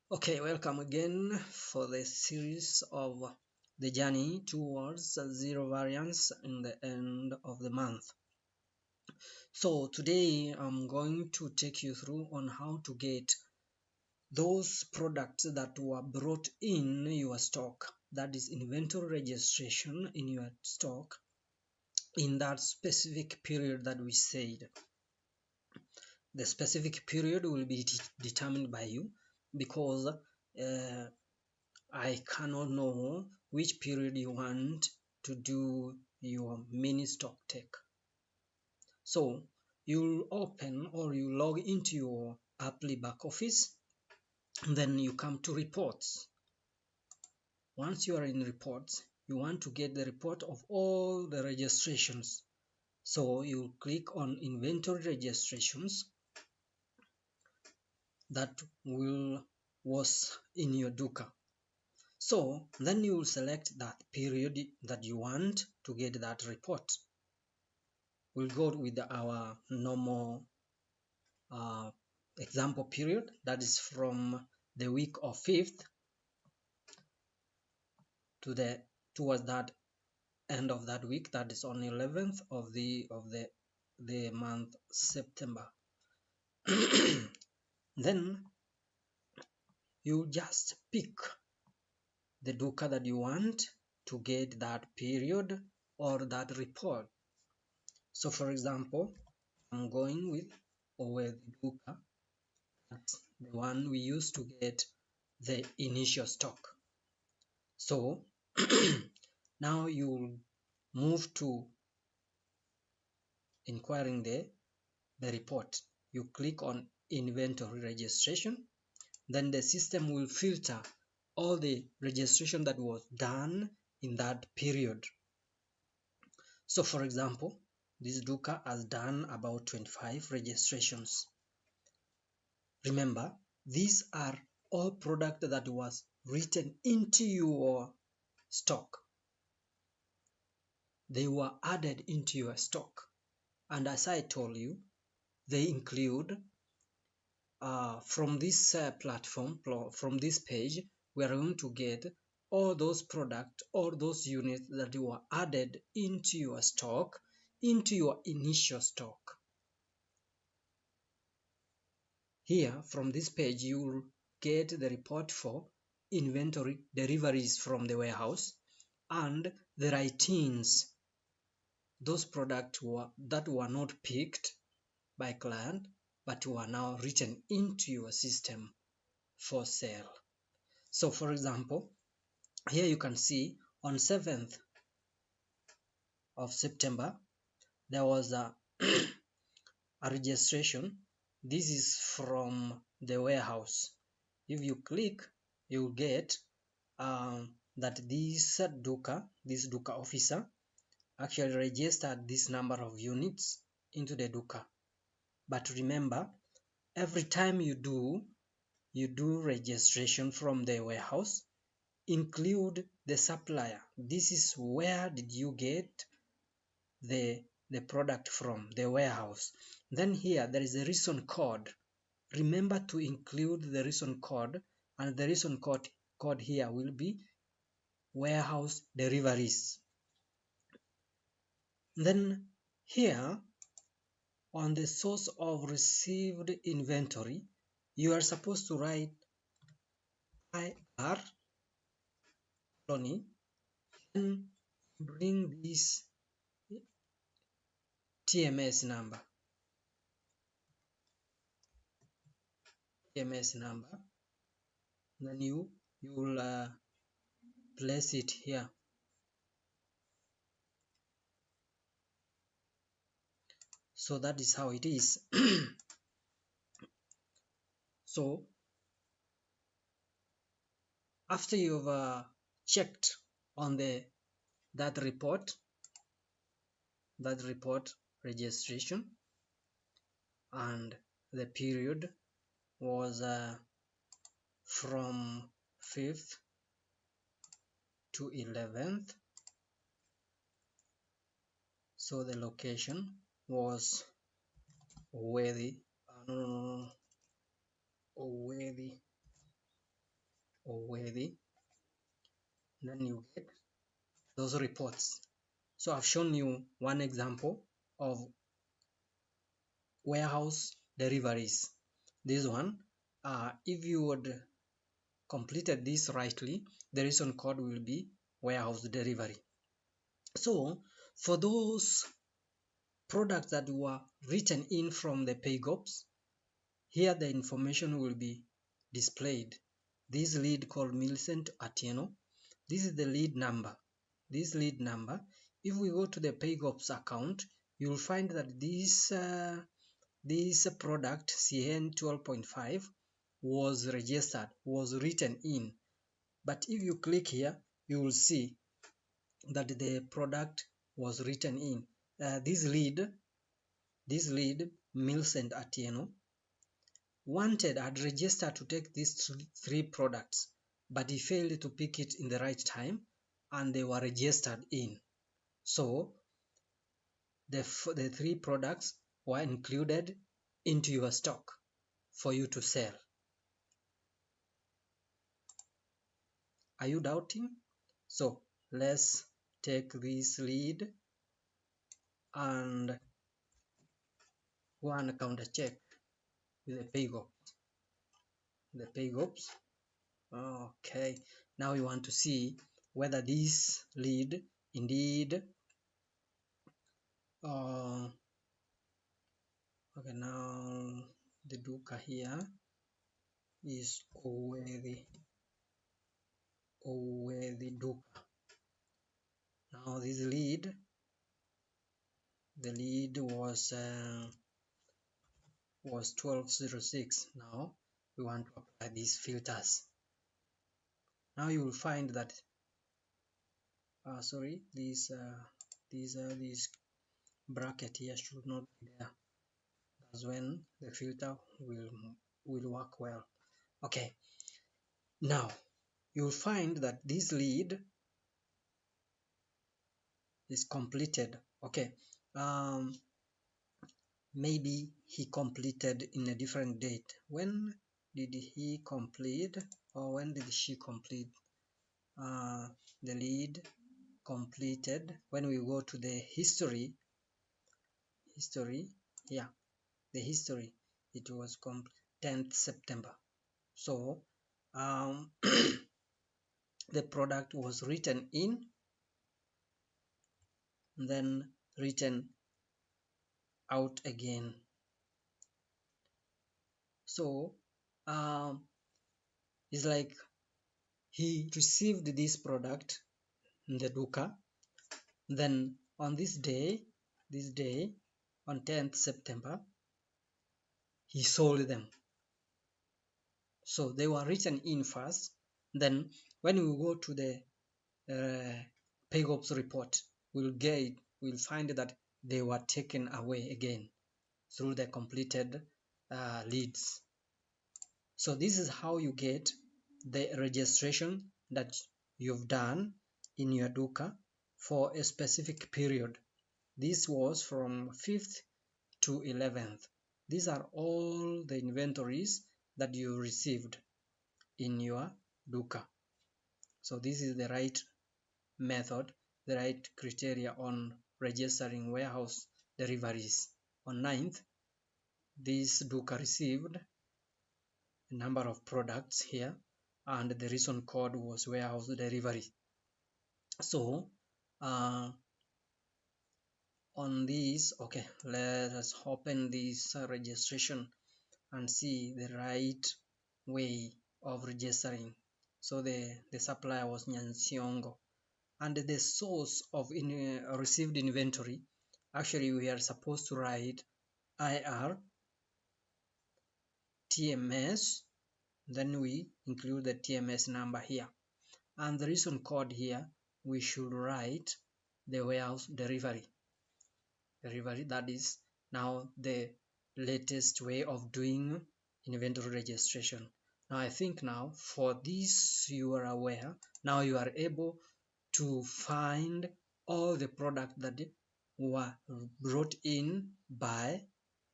Okay, welcome again for the series of the journey towards zero variance in the end of the month. So today I'm going to take you through on how to get those products that were brought in your stock, that is inventory registration in your stock in that specific period that we said. The specific period will be determined by you because I cannot know which period you want to do your mini stock take. So you'll open or you log into your Apply back office, and then you come to reports. Once you are in reports, you want to get the report of all the registrations. So you click on inventory registrations that was in your Duka. So then you will select that period that you want to get that report. We'll go with our normal example period, that is from the week of 5th to the towards that end of that week, that is on 11th of the month September. Then you just pick the Duka that you want to get that period or that report. So for example, I'm going with Owedi Duka. That's the one we used to get the initial stock. So now you move to inquiring the report. You click on inventory registration. Then the system will filter all the registration that was done in that period. So for example, this Duka has done about 25 registrations. Remember, these are all product that was written into your stock. They were added into your stock. And as I told you, they include from this platform, from this page, we are going to get all those products, all those units that were added into your stock, into your initial stock. Here, from this page, you will get the report for inventory deliveries from the warehouse and the write-ins, those products that were not picked by client but were now written into your system for sale. So for example, here you can see on 7th of September there was a, a registration. This is from the warehouse. If you click, you get that this Duka officer actually registered this number of units into the Duka. But remember, every time you do registration from the warehouse, include the supplier. This is where did you get the product from, the warehouse. Then here there is a reason code. Remember to include the reason code, and the reason code here will be warehouse deliveries. Then here on the source of received inventory, you are supposed to write IR colony, then bring this TMS number, then you will place it here. So that is how it is. So after you've checked on that report registration, and the period was from 5th to 11th, so the location was Owedi Owedi. Then you get those reports. So I've shown you one example of warehouse deliveries. This one, if you would completed this rightly, the reason code will be warehouse delivery. So for those products that were written in from the PayGops, here the information will be displayed. This lead called Millicent Atieno. This is the lead number. This lead number, if we go to the PayGops account, you will find that this product CN 12.5 was registered, was written in. But if you click here, you will see that the product was written in. This lead, Millicent Atieno, had registered to take these three products, but he failed to pick it in the right time, and they were registered in. So the three products were included into your stock for you to sell. Are you doubting? So let's take this lead and go and counter check with the PayGops. Okay, now we want to see whether this lead indeed okay, now the Duka here is Owedi Duka. Now this lead, the lead was 1206. Now we want to apply these filters. Now you will find that sorry, this bracket here should not be there. That's when the filter will work well. Okay, now you'll find that this lead is completed. Okay, maybe he completed in a different date. When did he complete, or when did she complete? The lead completed when we go to the history, yeah, the history, it was 10th September. So the product was written in, then written out again. So it's like he received this product in the Duka, then on this day on 10th September, he sold them. So they were written in first, then when we go to the PayGops report, we'll find that they were taken away again through the completed leads. So this is how you get the registration that you've done in your Duka for a specific period. This was from 5th to 11th. These are all the inventories that you received in your Duka. So this is the right method, the right criteria on registering warehouse deliveries. On 9th, this Duka received a number of products here, and the reason code was warehouse delivery. So on this, okay, let us open this registration and see the right way of registering. So the supplier was Nyansiongo, and the source of received inventory, actually we are supposed to write IR TMS, then we include the TMS number here, and the reason code here we should write the warehouse delivery. That is now the latest way of doing inventory registration. Now I think now for this you are aware. Now you are able to find all the products that were brought in by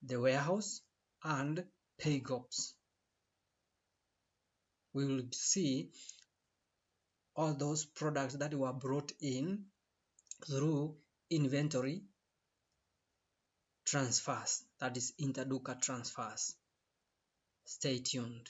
the warehouse and PayGops we will see all those products that were brought in through inventory transfers, that is interduca transfers. Stay tuned.